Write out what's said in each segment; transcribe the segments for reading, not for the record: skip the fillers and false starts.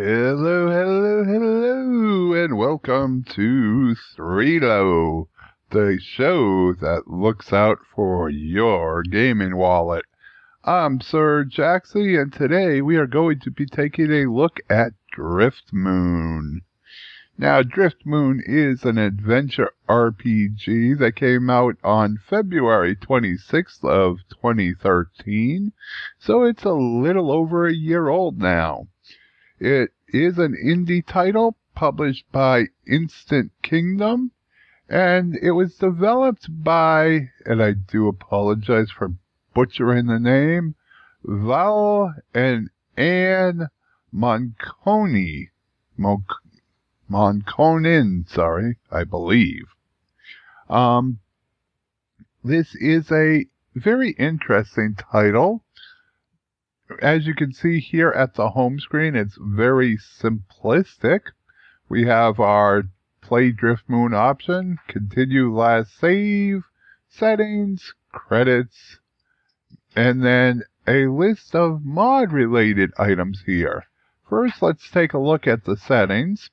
Hello, hello, hello, and welcome to Thrilo, the show that looks out for your gaming wallet. I'm Sir Jaxxy, and today we are going to be taking a look at Driftmoon. Now, Driftmoon is an adventure RPG that came out on February 26th of 2013, so it's a little over a year old now. It is an indie title published by Instant Kingdom, and it was developed by, and I do apologize for butchering the name, Val and Anne Monconi. Monconin, sorry, I believe. This is a very interesting title. As you can see here at the home screen, it's very simplistic. We have our Play Driftmoon option, Continue Last Save, Settings, Credits, and then a list of mod-related items here. First, let's take a look at the settings.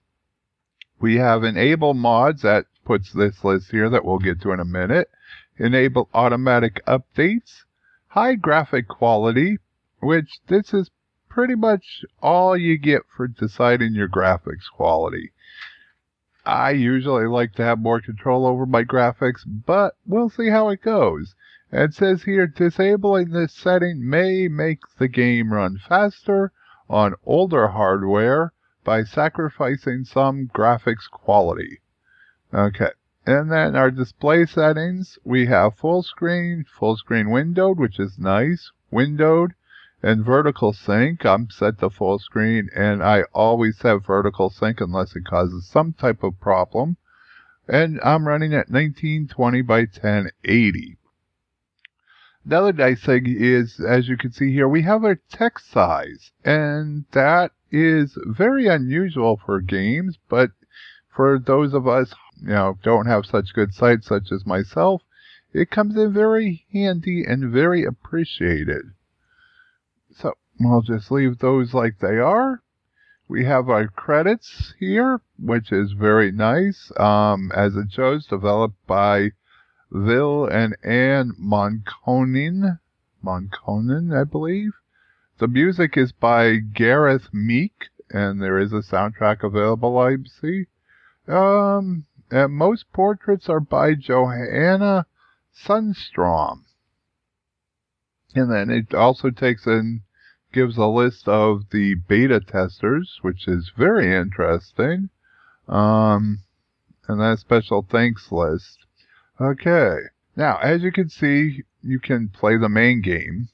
We have Enable Mods, that puts this list here that we'll get to in a minute. Enable Automatic Updates, High Graphic Quality, which this is pretty much all you get for deciding your graphics quality. I usually like to have more control over my graphics, but we'll see how it goes. And it says here, disabling this setting may make the game run faster on older hardware by sacrificing some graphics quality. Okay, and then our display settings, we have full screen windowed, which is nice, windowed, and vertical sync. I'm set to full screen, and I always have vertical sync unless it causes some type of problem. And I'm running at 1920 by 1080. The other nice thing is, as you can see here, we have a text size, and that is very unusual for games, but for those of us, don't have such good sight, such as myself, it comes in very handy and very appreciated. So we'll just leave those like they are. We have our credits here, which is very nice. As it shows, developed by Vil and Anne Monconin, I believe. The music is by Gareth Meek, and there is a soundtrack available, I see. And most portraits are by Johanna Sundstrom. And then it also gives a list of the beta testers, which is very interesting. And then a special thanks list. Okay. Now, as you can see, you can play the main game.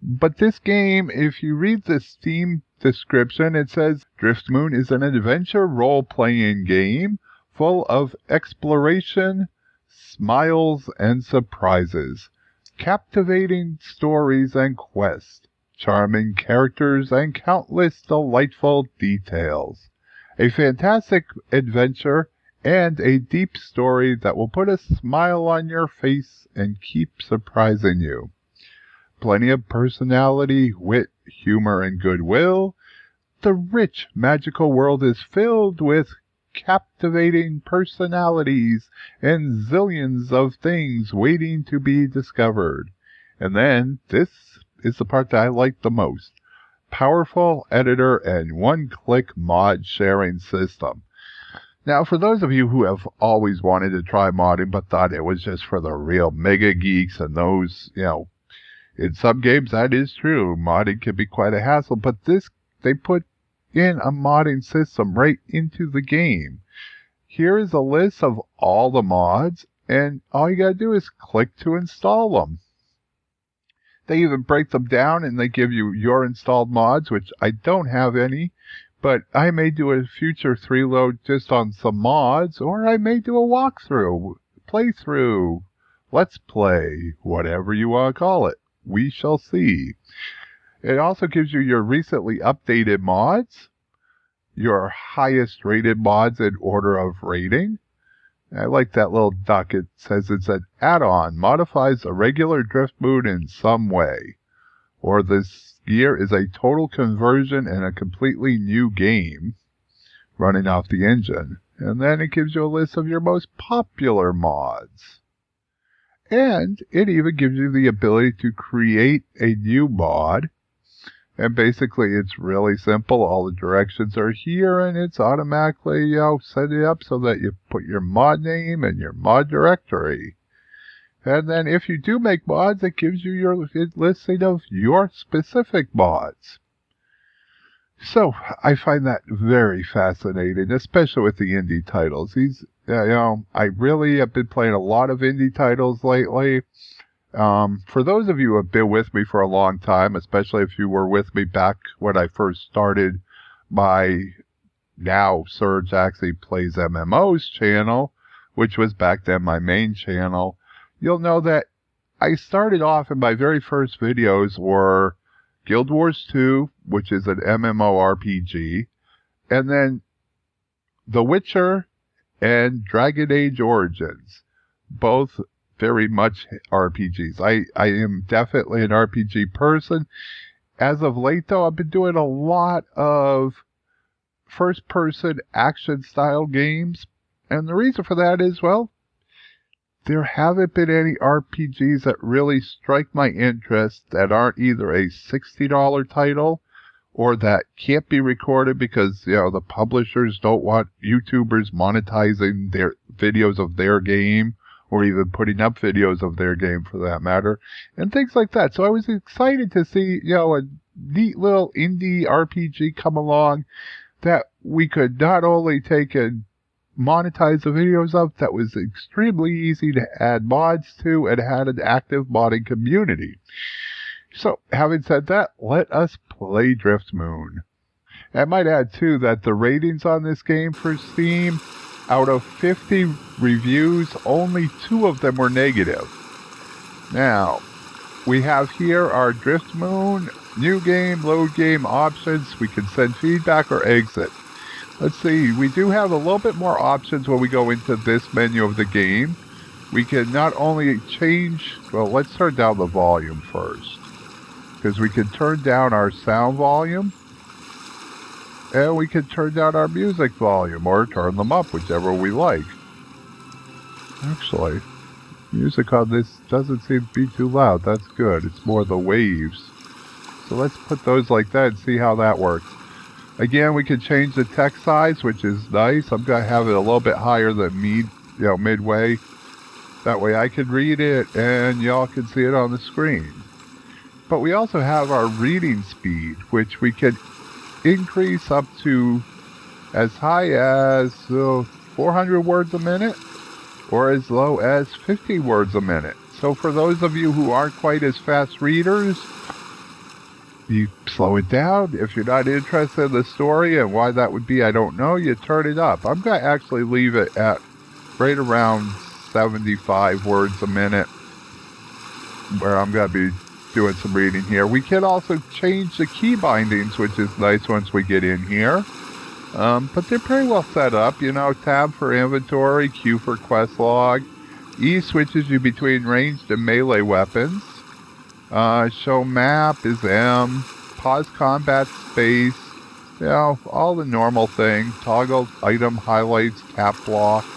But this game, if you read the Steam description, it says Driftmoon is an adventure role-playing game full of exploration, smiles, and surprises. Captivating stories and quests, charming characters, and countless delightful details. A fantastic adventure and a deep story that will put a smile on your face and keep surprising you. Plenty of personality, wit, humor, and goodwill. The rich, magical world is filled with captivating personalities and zillions of things waiting to be discovered. And then, this is the part that I like the most. Powerful editor and one-click mod sharing system. Now, for those of you who have always wanted to try modding but thought it was just for the real mega geeks and those, in some games that is true. Modding can be quite a hassle, but they put in a modding system right into the game. Here is a list of all the mods, and all you gotta do is click to install them. They even break them down and they give you your installed mods, which I don't have any, but I may do a future 3-load just on some mods, or I may do a walkthrough, playthrough, let's play, whatever you want to call it. We shall see. It also gives you your recently updated mods, your highest rated mods in order of rating. I like that little duck. It says it's an add-on, modifies a regular Driftmoon in some way. Or this gear is a total conversion and a completely new game running off the engine. And then it gives you a list of your most popular mods. And it even gives you the ability to create a new mod. And basically, it's really simple. All the directions are here, and it's automatically, set it up so that you put your mod name and your mod directory. And then if you do make mods, it gives you your listing of your specific mods. So, I find that very fascinating, especially with the indie titles. I really have been playing a lot of indie titles lately. For those of you who have been with me for a long time, especially if you were with me back when I first started my now Sir Jaxxy Plays MMOs channel, which was back then my main channel, you'll know that I started off and my very first videos were Guild Wars 2, which is an MMORPG, and then The Witcher and Dragon Age Origins, both very much RPGs. I am definitely an RPG person. As of late, though, I've been doing a lot of first-person action-style games. And the reason for that is, well, there haven't been any RPGs that really strike my interest that aren't either a $60 title or that can't be recorded because, the publishers don't want YouTubers monetizing their videos of their game, or even putting up videos of their game for that matter, and things like that. So I was excited to see, a neat little indie RPG come along that we could not only take and monetize the videos of, that was extremely easy to add mods to, and had an active modding community. So, having said that, let us play Driftmoon. I might add, too, that the ratings on this game for Steam, out of 50 reviews, only 2 of them were negative. Now, we have here our Driftmoon, new game, load game options. We can send feedback or exit. Let's see, we do have a little bit more options when we go into this menu of the game. We can not only change, well, let's turn down the volume first, because we can turn down our sound volume, and we can turn down our music volume, or turn them up, whichever we like. Actually, music on this doesn't seem to be too loud. That's good. It's more the waves. So let's put those like that and see how that works. Again, we can change the text size, which is nice. I'm going to have it a little bit higher than midway. That way I can read it and y'all can see it on the screen. But we also have our reading speed, which we can increase up to as high as 400 words a minute, or as low as 50 words a minute. So for those of you who aren't quite as fast readers, you slow it down. If you're not interested in the story, and why that would be, I don't know, you turn it up. I'm going to actually leave it at right around 75 words a minute, where I'm going to be doing some reading here. We can also change the key bindings, which is nice once we get in here. But they're pretty well set up. Tab for inventory, Q for quest log. E switches you between ranged and melee weapons. Show map is M. Pause combat space. All the normal things. Toggle item highlights, cap blocks.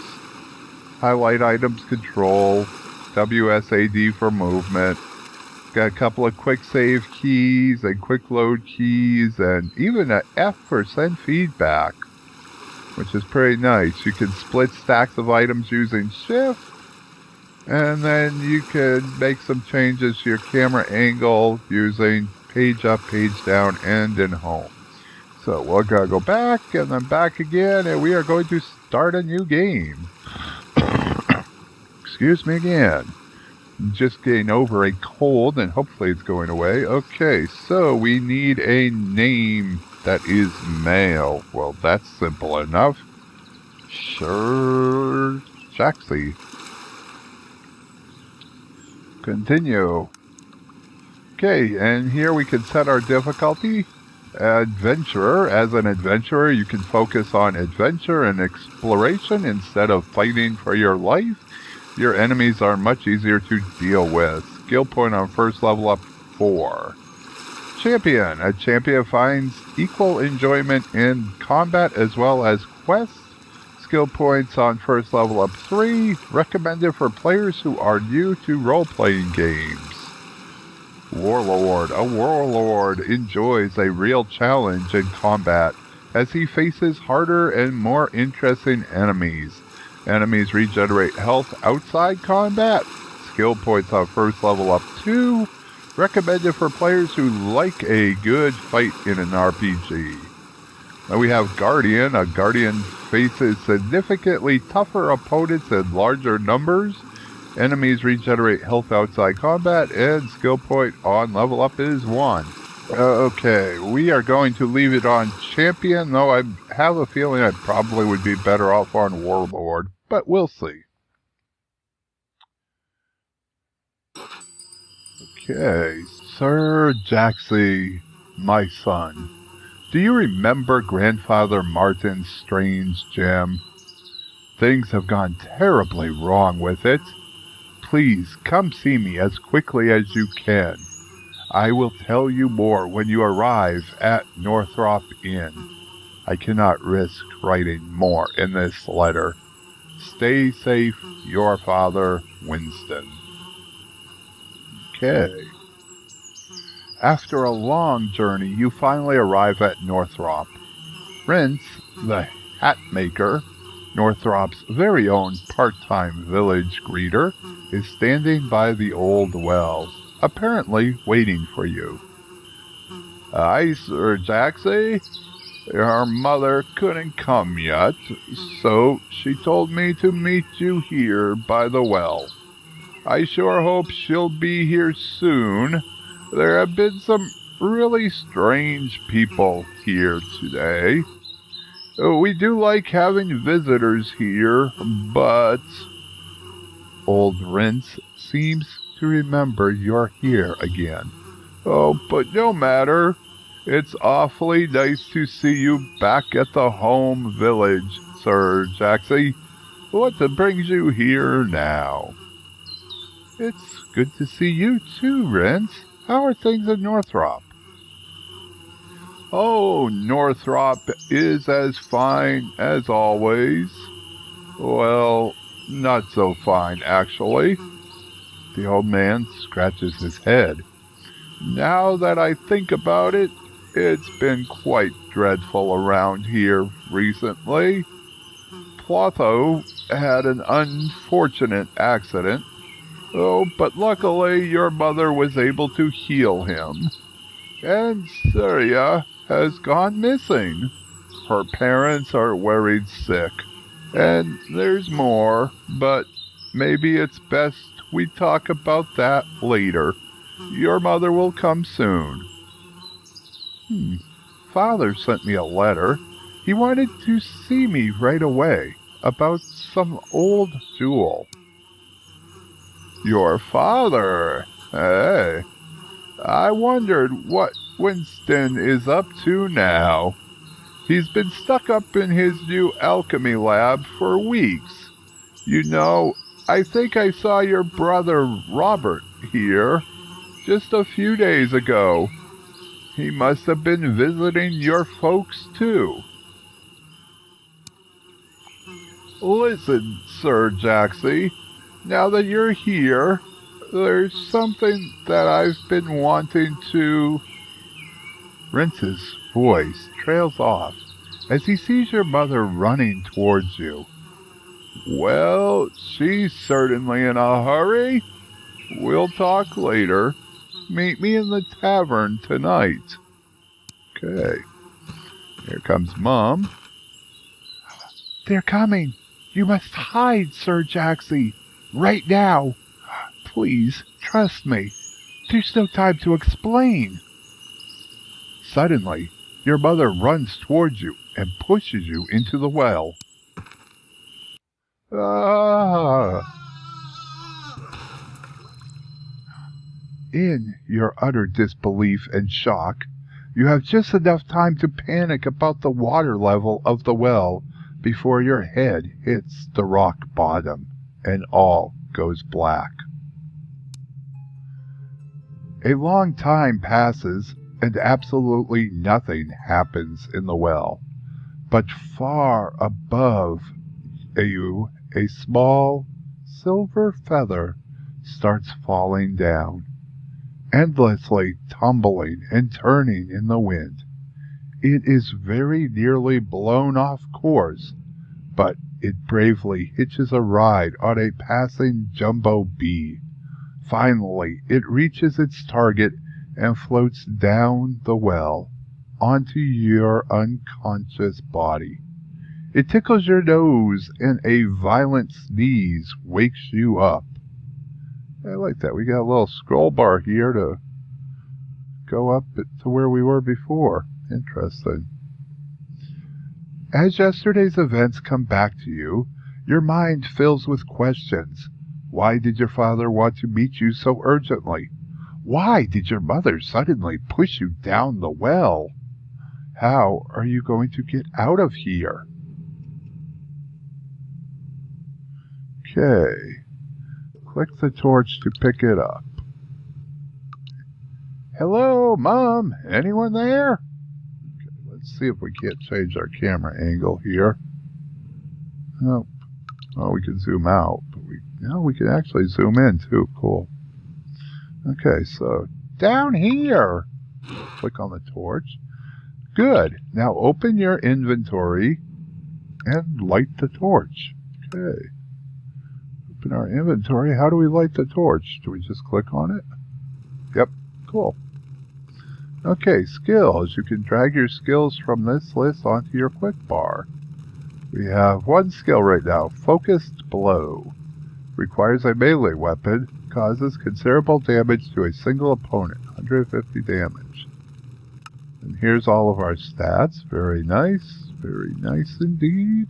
Highlight items control. WSAD for movement. Got a couple of quick save keys and quick load keys, and even an F for send feedback, which is pretty nice. You can split stacks of items using shift, and then you can make some changes to your camera angle using page up, page down, end, and home. So we're going to go back and then back again, and we are going to start a new game. Excuse me again. Just getting over a cold, and hopefully it's going away. Okay, so we need a name that is male. Well, that's simple enough. Sure, Jaxxy. Continue. Okay, and here we can set our difficulty. Adventurer. As an adventurer, you can focus on adventure and exploration instead of fighting for your life. Your enemies are much easier to deal with. Skill point on first level up 4. Champion. A champion finds equal enjoyment in combat as well as quests. Skill points on first level up 3. Recommended for players who are new to role-playing games. Warlord. A warlord enjoys a real challenge in combat as he faces harder and more interesting enemies. Enemies regenerate health outside combat. Skill points on first level up 2. Recommended for players who like a good fight in an RPG. Now we have Guardian. A Guardian faces significantly tougher opponents in larger numbers. Enemies regenerate health outside combat, and skill point on level up is 1. Okay, we are going to leave it on Champion, though I have a feeling I probably would be better off on Warlord, but we'll see. Okay, Sir Jaxxy, my son. Do you remember Grandfather Martin's strange gem? Things have gone terribly wrong with it. Please come see me as quickly as you can. I will tell you more when you arrive at Northrop Inn. I cannot risk writing more in this letter. Stay safe, your father, Winston. Okay. After a long journey, you finally arrive at Northrop. Rince, the hat maker, Northrop's very own part-time village greeter, is standing by the old well, apparently waiting for you. Hi, Sir Jaxxy. Your mother couldn't come yet, so she told me to meet you here by the well. I sure hope she'll be here soon. There have been some really strange people here today. We do like having visitors here, but... Old Rince seems to remember you're here again. Oh, but no matter. It's awfully nice to see you back at the home village, Sir Jaxxy. What brings you here now? It's good to see you too, Rince. How are things in Northrop? Oh, Northrop is as fine as always. Well, not so fine, actually. The old man scratches his head. Now that I think about it, it's been quite dreadful around here recently. Plotho had an unfortunate accident. Oh, but luckily your mother was able to heal him. And Surya has gone missing. Her parents are worried sick. And there's more, but maybe it's best we talk about that later. Your mother will come soon. Father sent me a letter. He wanted to see me right away about some old jewel. Your father? Hey, I wondered what Winston is up to now. He's been stuck up in his new alchemy lab for weeks. You know, I think I saw your brother Robert here just a few days ago. He must have been visiting your folks too. Listen, Sir Jaxxy, now that you're here, there's something that I've been wanting to... Rince's voice trails off as he sees your mother running towards you. Well, she's certainly in a hurry. We'll talk later. Meet me in the tavern tonight. Okay. Here comes Mom. They're coming. You must hide, Sir Jaxxy. Right now. Please, trust me. There's no time to explain. Suddenly, your mother runs towards you and pushes you into the well. In your utter disbelief and shock, you have just enough time to panic about the water level of the well before your head hits the rock bottom and all goes black. A long time passes and absolutely nothing happens in the well. But far above you, a small silver feather starts falling down, endlessly tumbling and turning in the wind. It is very nearly blown off course, but it bravely hitches a ride on a passing jumbo bee. Finally, it reaches its target and floats down the well onto your unconscious body. It tickles your nose, and a violent sneeze wakes you up. I like that. We got a little scroll bar here to go up to where we were before. Interesting. As yesterday's events come back to you, your mind fills with questions. Why did your father want to meet you so urgently? Why did your mother suddenly push you down the well? How are you going to get out of here? Okay. Click the torch to pick it up. Hello, Mom? Anyone there? Okay, let's see if we can't change our camera angle here. Oh, well, we can zoom out, but we can actually zoom in too. Cool. Okay, so down here. Click on the torch. Good. Now open your inventory and light the torch. Okay. Open our inventory. How do we light the torch? Do we just click on it? Yep. Cool. Okay, skills. You can drag your skills from this list onto your quick bar. We have one skill right now. Focused Blow. Requires a melee weapon. Causes considerable damage to a single opponent. 150 damage. And here's all of our stats. Very nice. Very nice indeed.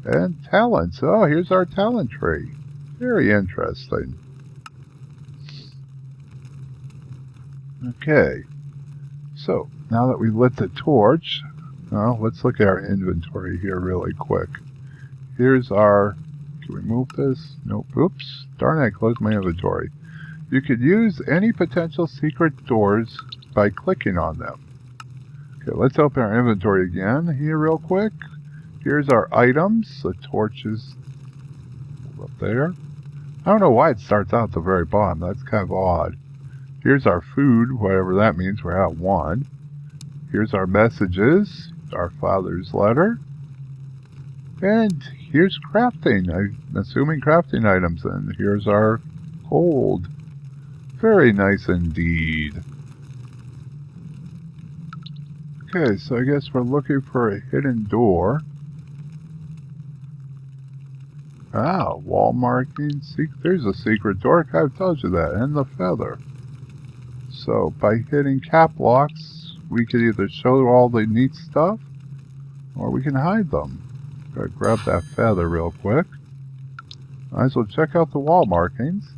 And talents. Oh, here's our talent tree. Very interesting. Okay. So, now that we lit the torch, well, let's look at our inventory here really quick. Here's our... Can we move this? Nope. Oops. Darn it, I closed my inventory. You could use any potential secret doors by clicking on them. Okay, let's open our inventory again here real quick. Here's our items. The torch is up there. I don't know why it starts out at the very bottom. That's kind of odd. Here's our food, whatever that means. We're at 1. Here's our messages. Our father's letter. And here's crafting. I'm assuming crafting items. And here's our gold. Very nice indeed. Okay, so I guess we're looking for a hidden door. Ah, wall marking. There's a secret door. I kind of told you that. And the feather. So by hitting cap locks, we can either show all the neat stuff, or we can hide them. Gotta grab that feather real quick. Might as well check out the wall markings.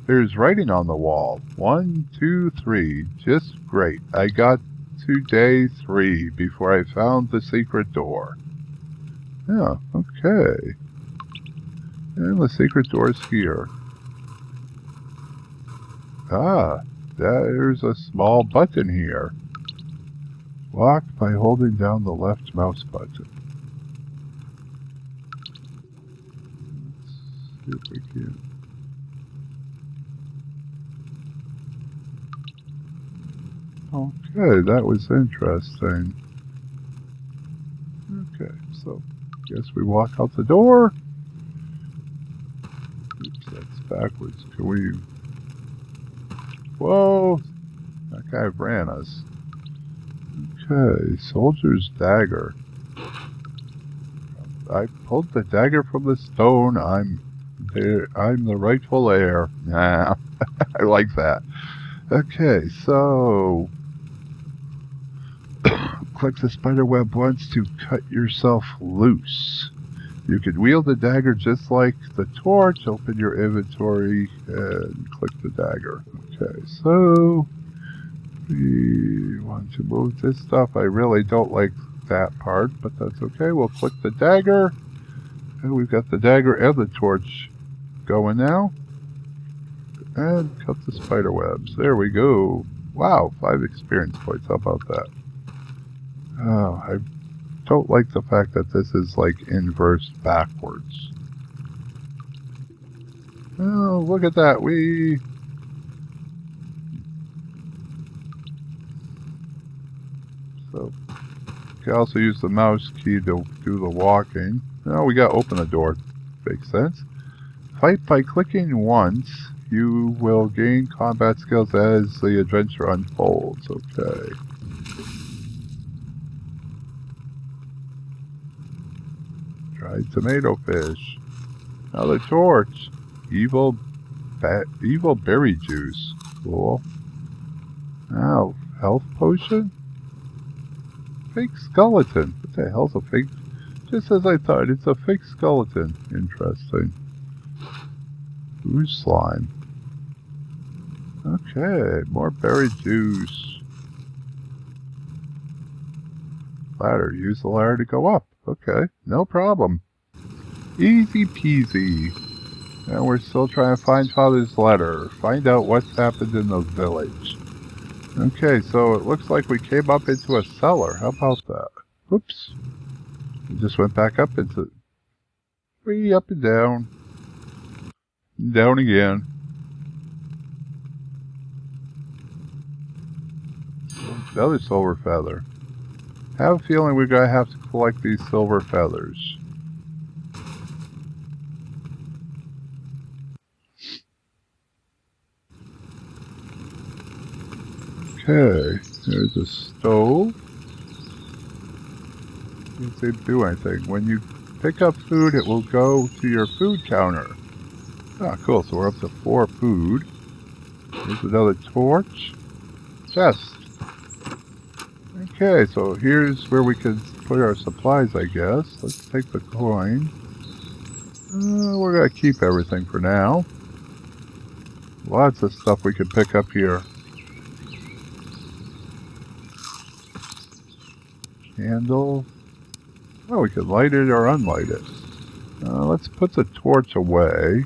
There's writing on the wall. 1, 2, 3. Just great. I got to day 3 before I found the secret door. Yeah, okay. And the secret door's here. Ah, there's a small button here. Locked by holding down the left mouse button. Let's see if we can. Okay, that was interesting. Okay, so guess we walk out the door. Oops, that's backwards. Can we... Whoa! That guy ran us. Okay, soldier's dagger. I pulled the dagger from the stone. I'm the rightful heir. Nah, I like that. Okay, so... Click the spider web once to cut yourself loose. You can wield the dagger just like the torch. Open your inventory and click the dagger. Okay, so we want to move this stuff. I really don't like that part, but that's okay. We'll click the dagger. And we've got the dagger and the torch going now. And cut the spider webs. There we go. Wow, 5 experience points. How about that? Oh, I don't like the fact that this is like inversed backwards. Oh, look at that. We... So, you can also use the mouse key to do the walking. Oh, we got to open the door. Makes sense. Fight by clicking once. You will gain combat skills as the adventure unfolds. Okay. Dried tomato fish. Another torch. Evil berry juice. Cool. Now, health potion? Fake skeleton. What the hell's a fake? Just as I thought, it's a fake skeleton. Interesting. Ooze slime. Okay, more berry juice. Ladder. Use the ladder to go up. Okay, no problem. Easy peasy. And we're still trying to find Father's letter. Find out what's happened in the village. Okay, so it looks like we came up into a cellar. How about that? Oops. We just went back up into... Way up and down. Down again. Another silver feather. I have a feeling we're going to have to collect these silver feathers. Okay, there's a stove. Doesn't seem to do anything. When you pick up food, it will go to your food counter. Ah, cool. So we're up to 4 food. There's another torch. Chest. Okay, so here's where we can put our supplies, I guess. Let's take the coin. We're going to keep everything for now. Lots of stuff we can pick up here. Candle. Oh, we can light it or unlight it. Let's put the torch away.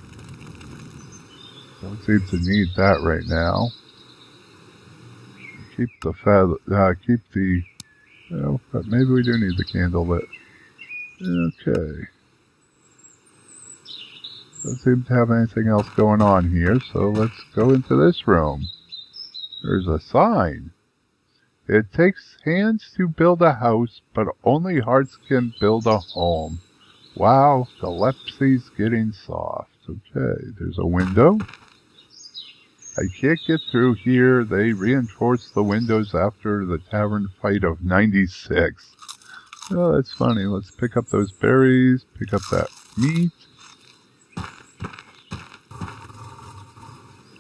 Don't seem to need that right now. Keep the keep the... Oh, but maybe we do need the candle lit. Okay. Don't seem to have anything else going on here, so let's go into this room. There's a sign. It takes hands to build a house, but only hearts can build a home. Wow, Gillespie's getting soft. Okay, there's a window. I can't get through here. They reinforced the windows after the tavern fight of 96. Oh, that's funny. Let's pick up those berries, pick up that meat.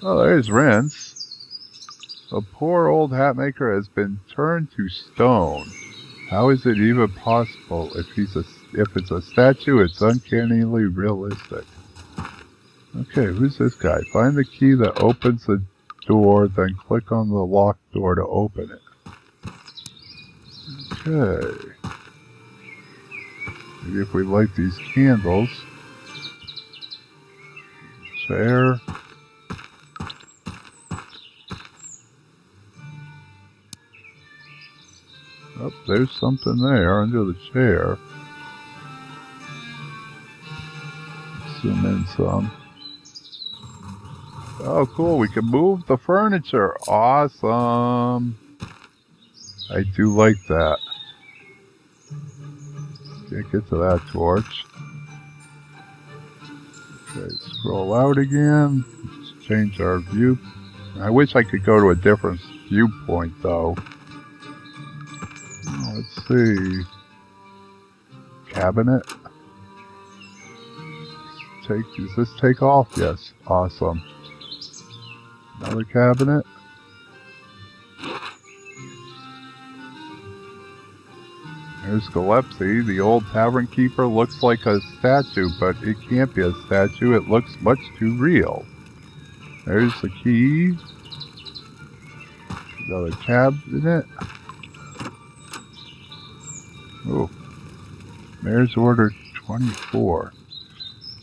Oh, there's Rince. A poor old hat maker has been turned to stone. How is it even possible? If it's a statue, it's uncannily realistic. Okay, who's this guy? Find the key that opens the door, then click on the locked door to open it. Okay. Maybe if we light these candles. Chair. Oh, there's something there under the chair. Zoom in some. Oh, cool. We can move the furniture. Awesome. I do like that. Can't get to that torch. Okay, scroll out again. Let's change our view. I wish I could go to a different viewpoint, though. Let's see. Cabinet. Does this take off? Yes. Awesome. Another cabinet. There's Gillespie. The old tavern keeper looks like a statue, but it can't be a statue. It looks much too real. There's the key. Another cabinet. Oh. Mayor's Order 24.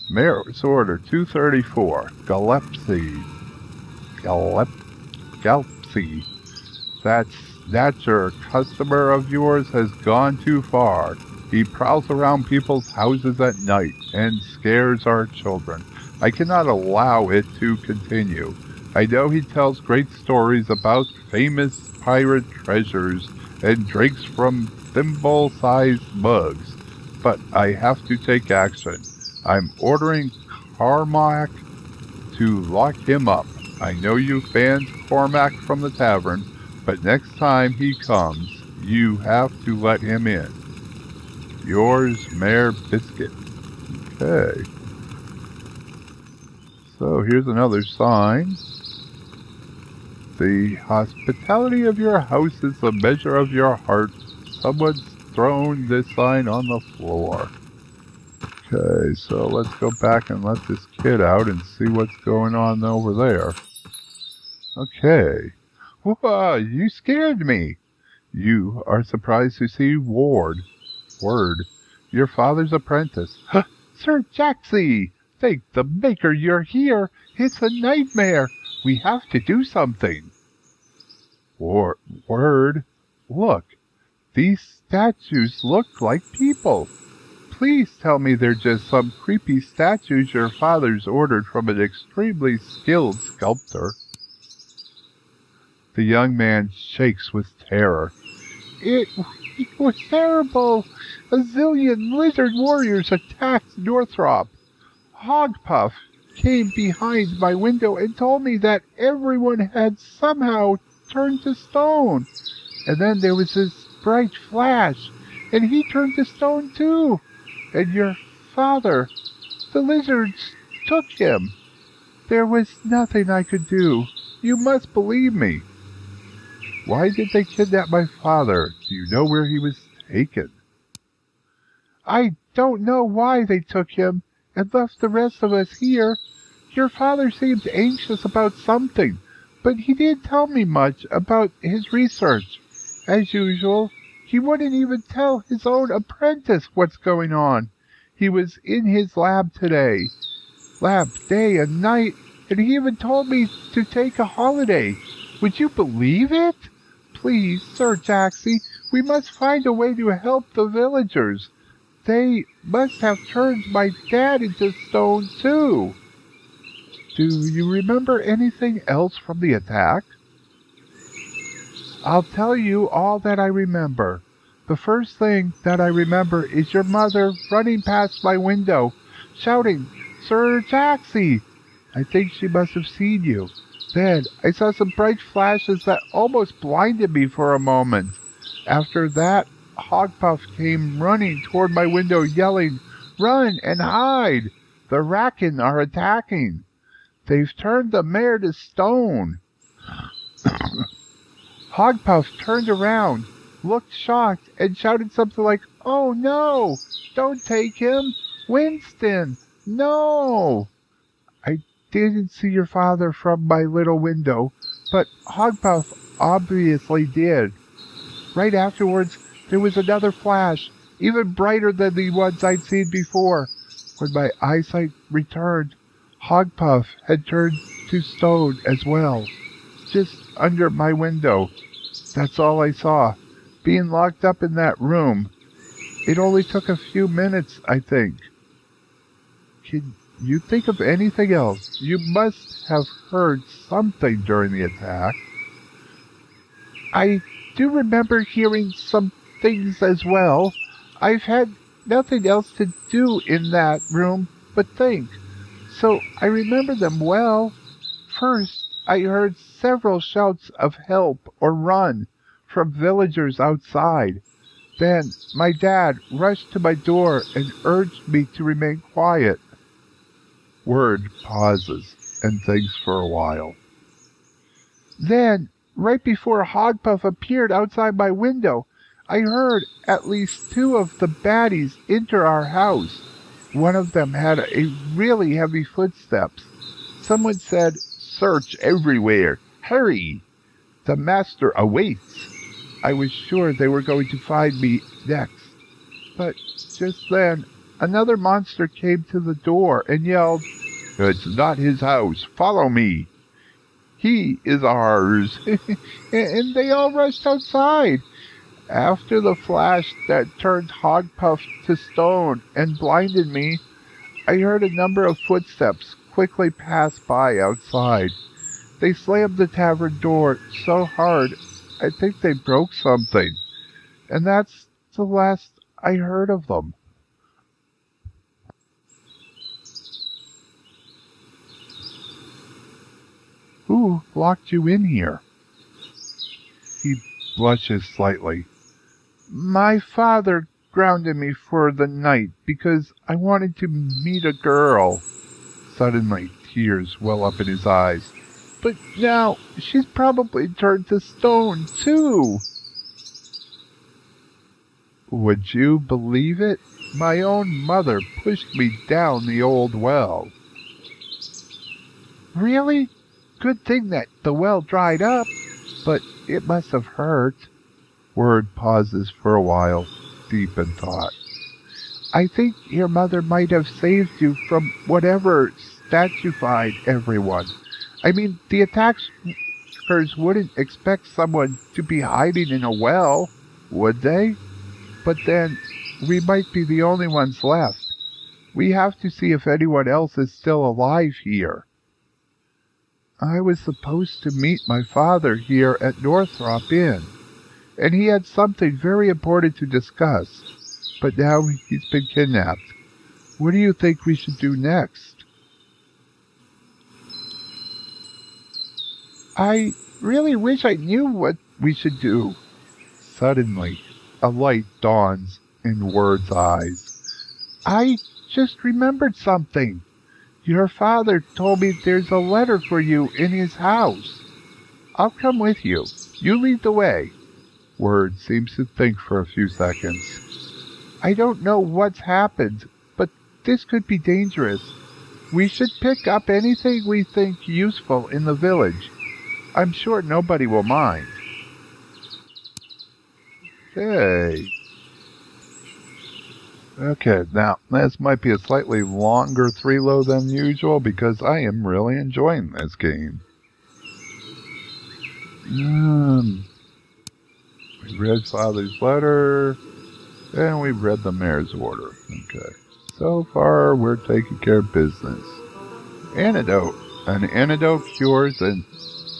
Mayor's Order 234. Gillespie. That snatcher customer of yours has gone too far. He prowls around people's houses at night and scares our children. I cannot allow it to continue. I know he tells great stories about famous pirate treasures and drinks from thimble-sized mugs, but I have to take action. I'm ordering Carmack to lock him up. I know you banned Cormac from the tavern, but next time he comes, you have to let him in. Yours, Mayor Biscuit. Okay. So here's another sign. The hospitality of your house is the measure of your heart. Someone's thrown this sign on the floor. Okay, so let's go back and let this kid out and see what's going on over there. Okay. Whoa, you scared me. You are surprised to see Ward. Your father's apprentice. Sir Jaxxy! Thank the Maker you're here. It's a nightmare. We have to do something. Word. Look. These statues look like people. Please tell me they're just some creepy statues your father's ordered from an extremely skilled sculptor. The young man shakes with terror. It was terrible. A zillion lizard warriors attacked Northrop. Hogpuff came behind my window and told me that everyone had somehow turned to stone. And then there was this bright flash, and he turned to stone too. And your father, the lizards took him. There was nothing I could do. You must believe me. Why did they kidnap my father? Do you know where he was taken? I don't know why they took him and left the rest of us here. Your father seemed anxious about something, but he didn't tell me much about his research. As usual, he wouldn't even tell his own apprentice what's going on. He was in his lab today. Lab day and night, and he even told me to take a holiday. Would you believe it? Please, Sir Jaxxy, we must find a way to help the villagers. They must have turned my dad into stone, too. Do you remember anything else from the attack? I'll tell you all that I remember. The first thing that I remember is your mother running past my window, shouting, Sir Jaxxy! I think she must have seen you. Then I saw some bright flashes that almost blinded me for a moment. After that, Hogpuff came running toward my window yelling, Run and hide! The Racken are attacking. They've turned the mayor to stone. Hogpuff turned around, looked shocked, and shouted something like, Oh no! Don't take him! Winston! No! I didn't see your father from my little window, but Hogpuff obviously did. Right afterwards, there was another flash, even brighter than the ones I'd seen before. When my eyesight returned, Hogpuff had turned to stone as well, just under my window. That's all I saw. Being locked up in that room. It only took a few minutes, I think. Can you think of anything else? You must have heard something during the attack. I do remember hearing some things as well. I've had nothing else to do in that room but think. So I remember them well. First, I heard several shouts of help or run from villagers outside. Then my dad rushed to my door and urged me to remain quiet. Word pauses and thinks for a while. Then, right before Hogpuff appeared outside my window, I heard at least two of the baddies enter our house. One of them had a really heavy footsteps. Someone said, Search everywhere. Hurry! The master awaits. I was sure they were going to find me next. But just then, another monster came to the door and yelled, It's not his house. Follow me. He is ours. And they all rushed outside. After the flash that turned Hogpuff to stone and blinded me, I heard a number of footsteps quickly pass by outside. They slammed the tavern door so hard, I think they broke something. And that's the last I heard of them. Who locked you in here? He blushes slightly. My father grounded me for the night because I wanted to meet a girl. Suddenly, tears well up in his eyes. But now, she's probably turned to stone, too. Would you believe it? My own mother pushed me down the old well. Really? Good thing that the well dried up, but it must have hurt. Word pauses for a while, deep in thought. I think your mother might have saved you from whatever statuified everyone. I mean, the attackers wouldn't expect someone to be hiding in a well, would they? But then, we might be the only ones left. We have to see if anyone else is still alive here. I was supposed to meet my father here at Northrop Inn, and he had something very important to discuss, but now he's been kidnapped. What do you think we should do next? I really wish I knew what we should do. Suddenly, a light dawns in Word's eyes. I just remembered something. Your father told me there's a letter for you in his house. I'll come with you. You lead the way. Word seems to think for a few seconds. I don't know what's happened, but this could be dangerous. We should pick up anything we think useful in the village. I'm sure nobody will mind. Okay, now this might be a slightly longer 3-load than usual because I am really enjoying this game. We read Father's letter, and we read the mayor's order. Okay, so far we're taking care of business. Antidote. An antidote cures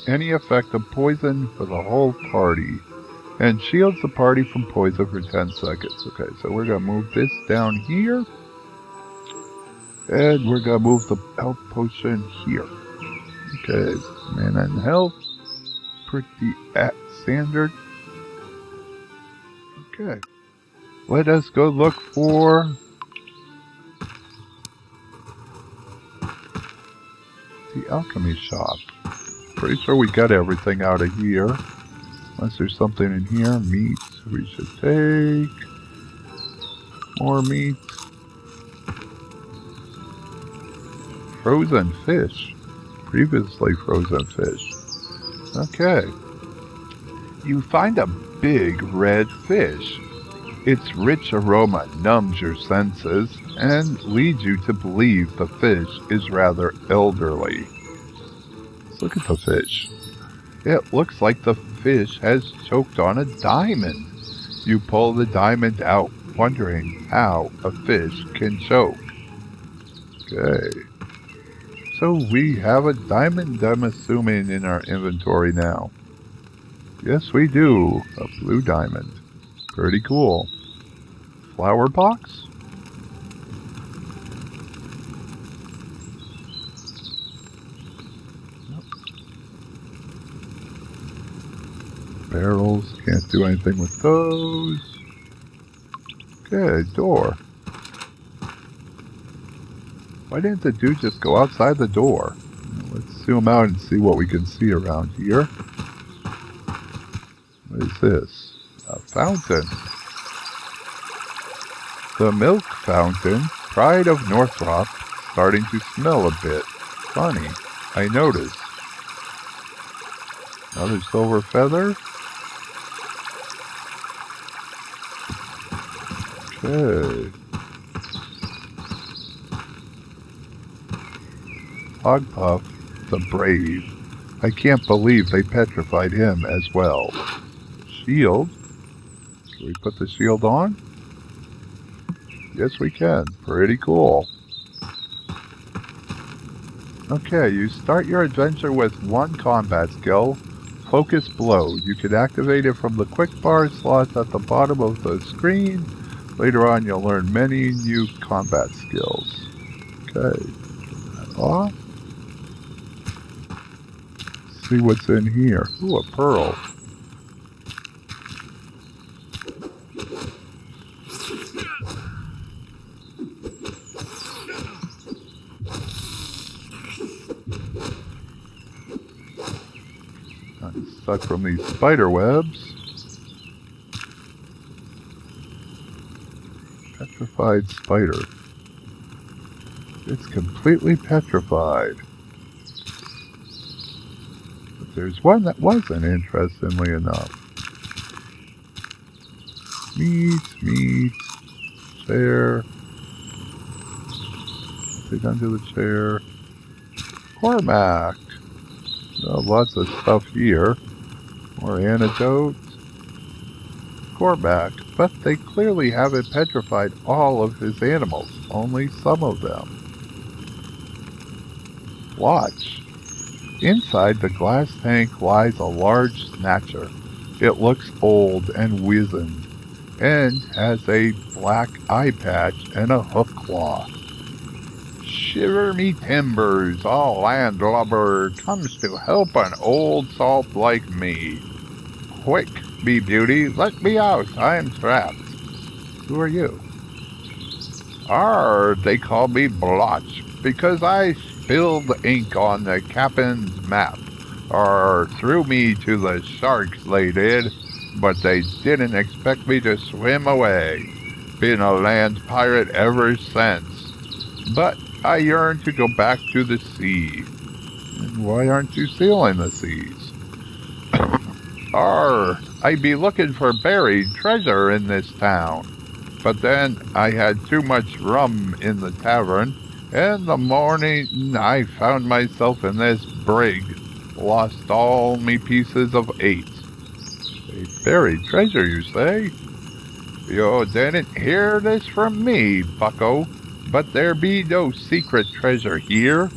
any effect of poison for the whole party, and shields the party from poison for 10 seconds. Okay, so we're going to move this down here. And we're going to move the health potion here. Okay, mana and health. Pretty at standard. Okay. Let us go look for the alchemy shop. Pretty sure we got everything out of here. Unless there's something in here. Meat we should take. More meat. Frozen fish. Previously frozen fish. Okay. You find a big red fish. Its rich aroma numbs your senses and leads you to believe the fish is rather elderly. Let's look at the fish. It looks like the fish has choked on a diamond. You pull the diamond out, wondering how a fish can choke. Okay. So we have a diamond, I'm assuming, in our inventory now. Yes, we do. A blue diamond. Pretty cool. Flower box? Barrels, can't do anything with those. Okay, door. Why didn't the dude just go outside the door? Let's zoom out and see what we can see around here. What is this? A fountain. The milk fountain, pride of Northrop, starting to smell a bit funny, I noticed. Another silver feather. Okay. Hogpuff, the brave. I can't believe they petrified him as well. Shield. Can we put the shield on? Yes, we can. Pretty cool. Okay, you start your adventure with one combat skill, Focus Blow. You can activate it from the quick bar slots at the bottom of the screen. Later on, you'll learn many new combat skills. Okay, turn that off. See what's in here. Ooh, a pearl. I'm stuck from these spider webs. Petrified spider. It's completely petrified. But there's one that wasn't, interestingly enough. Meat, chair. Take under the chair. Cormac. Oh, lots of stuff here. More antidotes. Cormac. But they clearly haven't petrified all of his animals. Only some of them. Watch. Inside the glass tank lies a large snatcher. It looks old and wizened, and has a black eye patch and a hoof claw. Shiver me timbers, a landlubber comes to help an old salt like me. Quick, me beauty, let me out, I am trapped. Who are you? They call me Blotch, because I spilled ink on the captain's map. Threw me to the sharks, they did, but they didn't expect me to swim away. Been a land pirate ever since. But I yearn to go back to the sea. And why aren't you sealing the seas? I be looking for buried treasure in this town. But then I had too much rum in the tavern, and the morning I found myself in this brig. Lost all me pieces of 8. A buried treasure, you say? You didn't hear this from me, bucko, but there be no secret treasure here.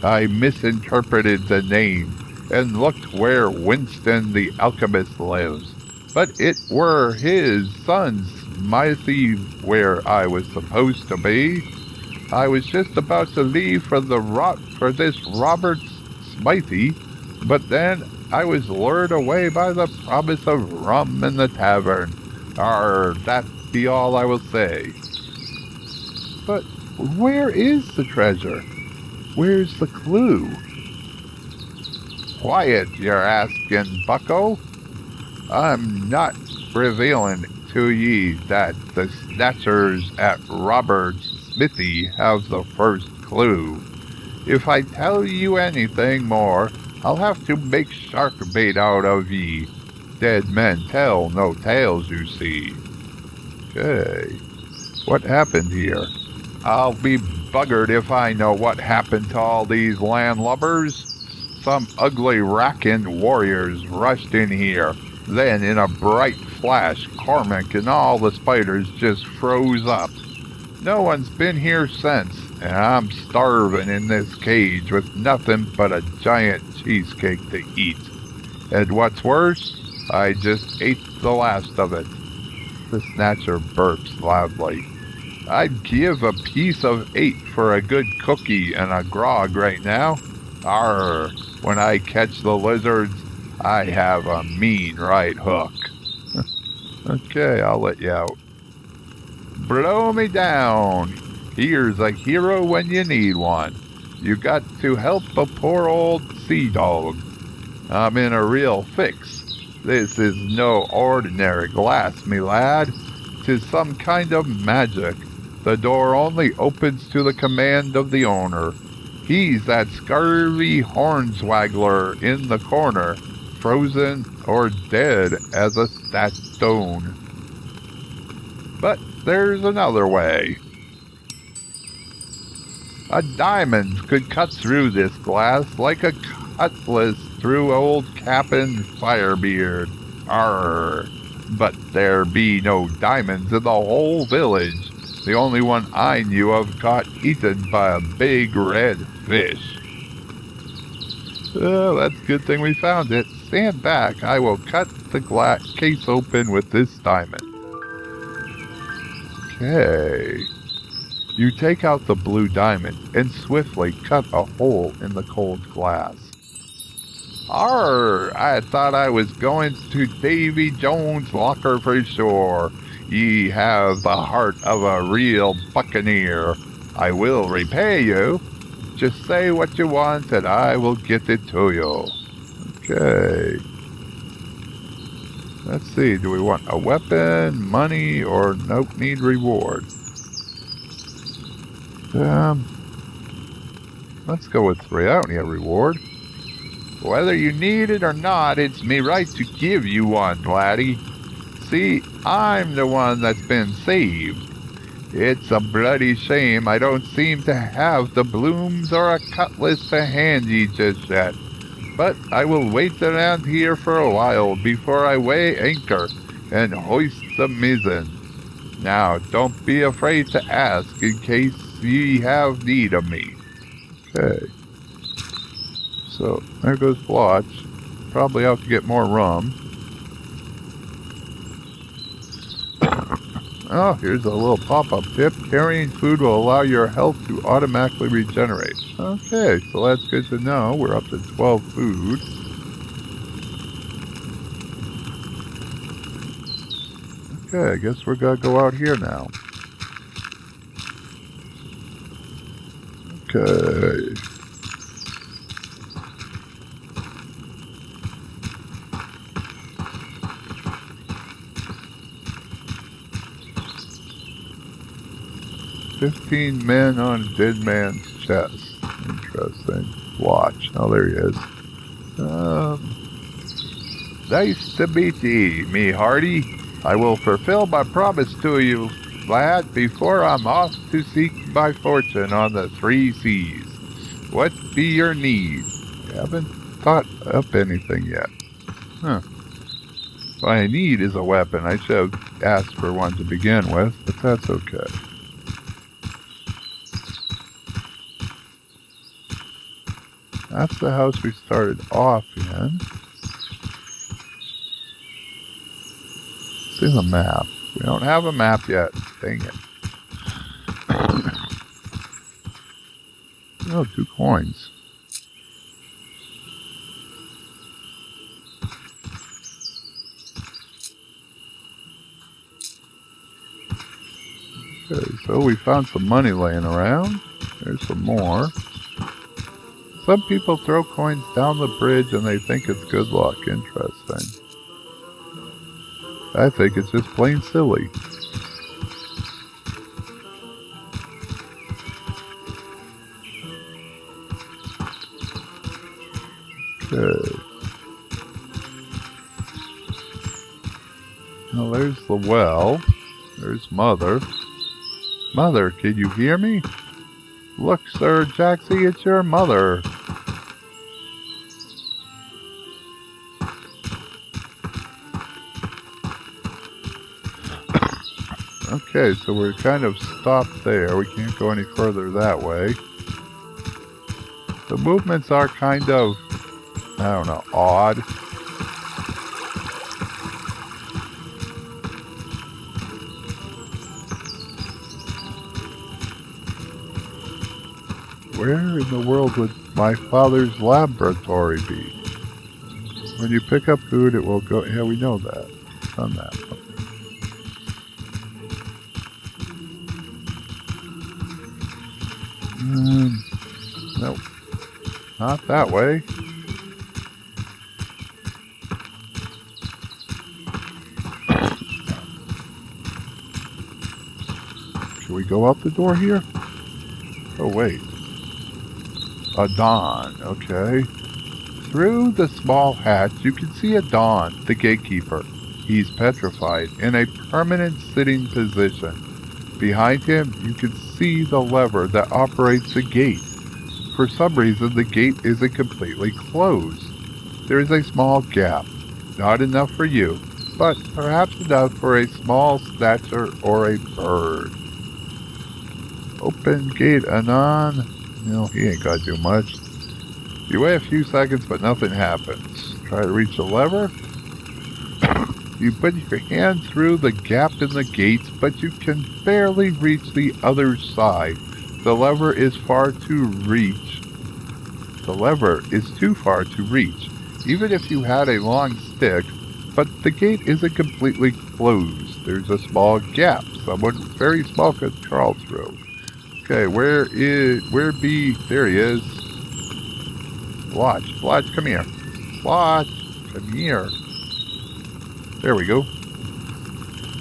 I misinterpreted the name, and looked where Winston the alchemist lives, but it were his son's smithy where I was supposed to be. I was just about to leave for this Robert's smithy, but then I was lured away by the promise of rum in the tavern. That be all I will say. But where is the treasure? Where's the clue? Quiet, you're asking, bucko. I'm not revealing to ye that the snatchers at Robert's smithy have the first clue. If I tell you anything more, I'll have to make shark bait out of ye. Dead men tell no tales, you see. Okay. What happened here? I'll be buggered if I know what happened to all these landlubbers. Some ugly Rakan warriors rushed in here. Then, in a bright flash, Cormac and all the spiders just froze up. No one's been here since, and I'm starving in this cage with nothing but a giant cheesecake to eat. And what's worse, I just ate the last of it. The snatcher burps loudly. I'd give a piece of 8 for a good cookie and a grog right now. When I catch the lizards, I have a mean right hook. Okay, I'll let you out. Blow me down. Here's a hero when you need one. You got to help a poor old sea dog. I'm in a real fix. This is no ordinary glass, me lad. 'Tis some kind of magic. The door only opens to the command of the owner. He's that scurvy hornswaggler in the corner, frozen or dead as a stat stone. But there's another way. A diamond could cut through this glass like a cutlass through old Cap'n Firebeard. Arr! But there be no diamonds in the whole village. The only one I knew of got eaten by a big red fish. Oh, that's a good thing we found it. Stand back. I will cut the case open with this diamond. Okay. You take out the blue diamond and swiftly cut a hole in the cold glass. Arr! I thought I was going to Davy Jones' locker for sure. Ye have the heart of a real buccaneer. I will repay you. Just say what you want and I will get it to you. Okay. Let's see, do we want a weapon, money, or nope, need reward? Let's go with 3. I don't need a reward. Whether you need it or not, it's me right to give you one, laddie. See, I'm the one that's been saved. It's a bloody shame I don't seem to have the blooms or a cutlass to hand ye just yet. But I will wait around here for a while before I weigh anchor and hoist the mizzen. Now, don't be afraid to ask in case ye have need of me. Okay. So, there goes Blotch. Probably out to get more rum. Oh, here's a little pop-up tip. Carrying food will allow your health to automatically regenerate. Okay, so that's good to know. We're up to 12 food. Okay, I guess we're gonna go out here now. Okay. "15 men on a dead man's chest." Interesting. Watch. Oh, there he is. Nice to meet ye, me hearty. I will fulfill my promise to you, lad, before I'm off to seek my fortune on the 3 seas. What be your need? I haven't thought up anything yet. Huh. What I need is a weapon. I should have asked for one to begin with, but that's okay. That's the house we started off in. See the map. We don't have a map yet. Dang it. Oh, 2 coins. Okay, so we found some money laying around. There's some more. Some people throw coins down the bridge and they think it's good luck. Interesting. I think it's just plain silly. Okay. Now there's the well. There's Mother. Mother, can you hear me? Look, Sir Jaxxy, it's your mother. Okay, so we're kind of stopped there. We can't go any further that way. The movements are kind of, I don't know, odd. Where in the world would my father's laboratory be? When you pick up food, it will go... Yeah, we know that. Done that. Nope. Not that way. Should we go out the door here? Oh, wait. A Don, okay. Through the small hatch, you can see a Don, the gatekeeper. He's petrified, in a permanent sitting position. Behind him, you can see the lever that operates the gate. For some reason, the gate isn't completely closed. there is a small gap. Not enough for you, but perhaps enough for a small snatcher or a bird. Open gate anon. No, he ain't gotta do much. You wait a few seconds, but nothing happens. Try to reach the lever. You put your hand through the gap in the gates, but you can barely reach the other side. The lever is too far to reach, even if you had a long stick, but the gate isn't completely closed. There's a small gap. Someone very small could crawl through. Okay, where be? There he is. Blotch, come here. Blotch, come here. There we go.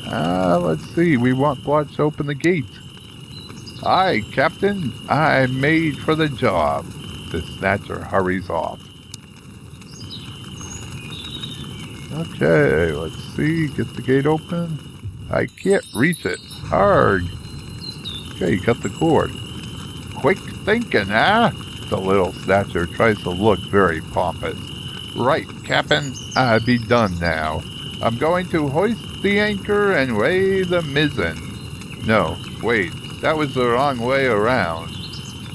Let's see. We want Blotch to open the gate. Aye, Captain. I'm made for the job. The snatcher hurries off. Okay, let's see. Get the gate open. I can't reach it. Arg. Okay, you cut the cord. Quick thinking, huh? The little snatcher tries to look very pompous. Right, Captain. I be done now. I'm going to hoist the anchor and weigh the mizzen. No, wait. That was the wrong way around.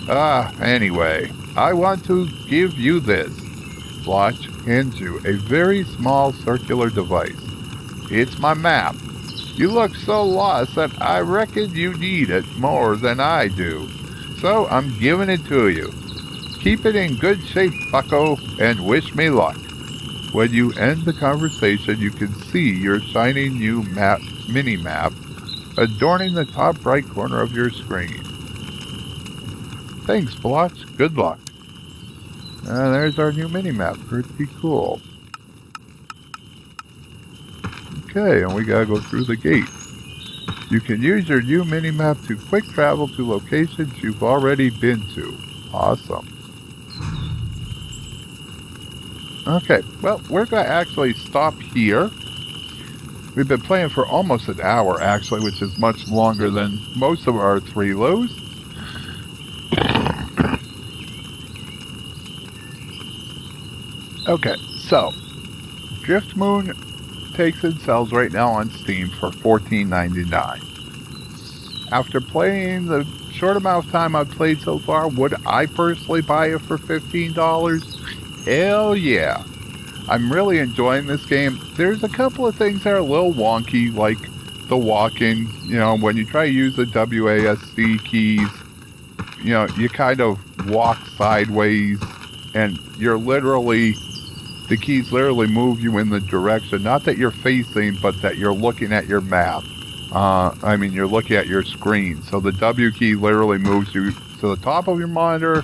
Anyway, I want to give you this. Blotch hands you a very small circular device. It's my map. You look so lost that I reckon you need it more than I do. So I'm giving it to you. Keep it in good shape, bucko, and wish me luck. When you end the conversation, you can see your shiny new mini-map adorning the top right corner of your screen. Thanks, Blotch. Good luck. There's our new mini-map. Pretty cool. Okay, and we gotta go through the gate. You can use your new mini-map to quick travel to locations you've already been to. Awesome. Okay, well, we're going to actually stop here. We've been playing for almost an hour, actually, which is much longer than most of our 3 lows. Okay, so, Driftmoon takes and sells right now on Steam for $14.99. After playing the short amount of time I've played so far, would I personally buy it for $15? Hell yeah. I'm really enjoying this game. There's a couple of things that are a little wonky, like the walking. You know, when you try to use the WASD keys, you know, you kind of walk sideways, and the keys literally move you in the direction, not that you're facing, but that you're looking at your map. You're looking at your screen. So the W key literally moves you to the top of your monitor,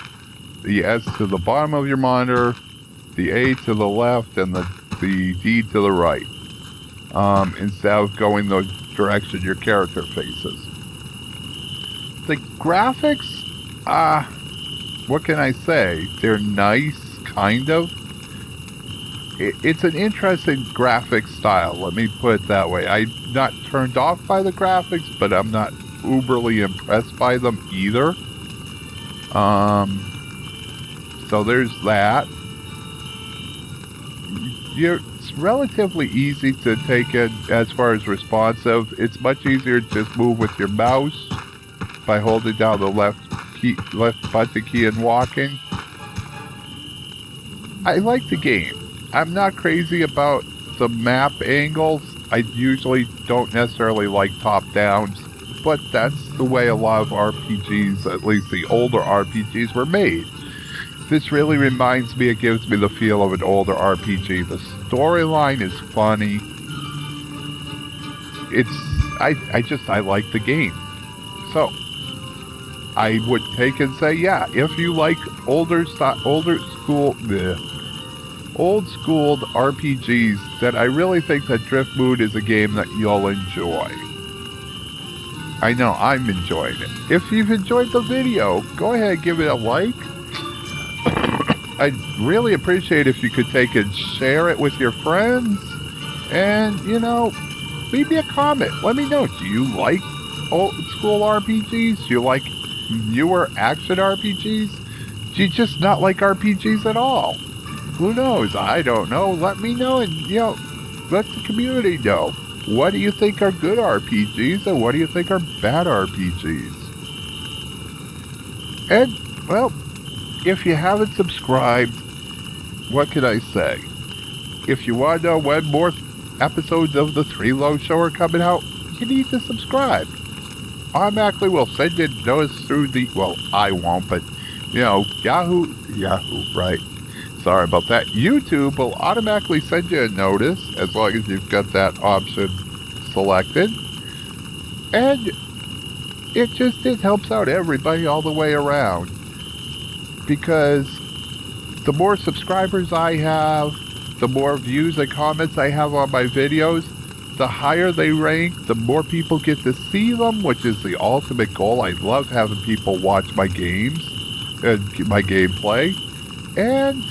the S to the bottom of your monitor, the A to the left, and the D to the right, instead of going the direction your character faces. The graphics, what can I say? They're nice, kind of. It's an interesting graphic style, let me put it that way. I'm not turned off by the graphics, but I'm not uberly impressed by them either. So there's that. It's relatively easy to take it as far as responsive. It's much easier to just move with your mouse by holding down the left button key and walking. I like the game. I'm not crazy about the map angles. I usually don't necessarily like top-downs, but that's the way a lot of RPGs, at least the older RPGs, were made. This really reminds me, it gives me the feel of an older RPG. The storyline is funny. I like the game. So, I would take and say, yeah, if you like old school RPGs, then I really think that Driftmoon is a game that you'll enjoy. I know, I'm enjoying it. If you've enjoyed the video, go ahead and give it a like. I'd really appreciate if you could take and share it with your friends. And, leave me a comment. Let me know, do you like old school RPGs? Do you like newer action RPGs? Do you just not like RPGs at all? Who knows? I don't know. Let me know, and let the community know. What do you think are good RPGs, and what do you think are bad RPGs? And, well, if you haven't subscribed, what can I say? If you want to know when more episodes of the Three Low Show are coming out, you need to subscribe. Automatically will send you a notice through the, well, I won't, but, Yahoo, right? Sorry about that. YouTube will automatically send you a notice as long as you've got that option selected. And it helps out everybody all the way around. Because the more subscribers I have, the more views and comments I have on my videos, the higher they rank, the more people get to see them, which is the ultimate goal. I love having people watch my games and my gameplay. And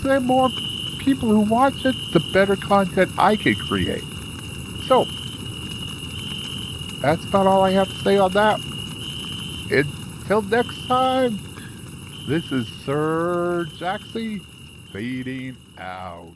the more people who watch it, the better content I can create. So, that's about all I have to say on that. Until next time, this is Sir Jaxxy fading out.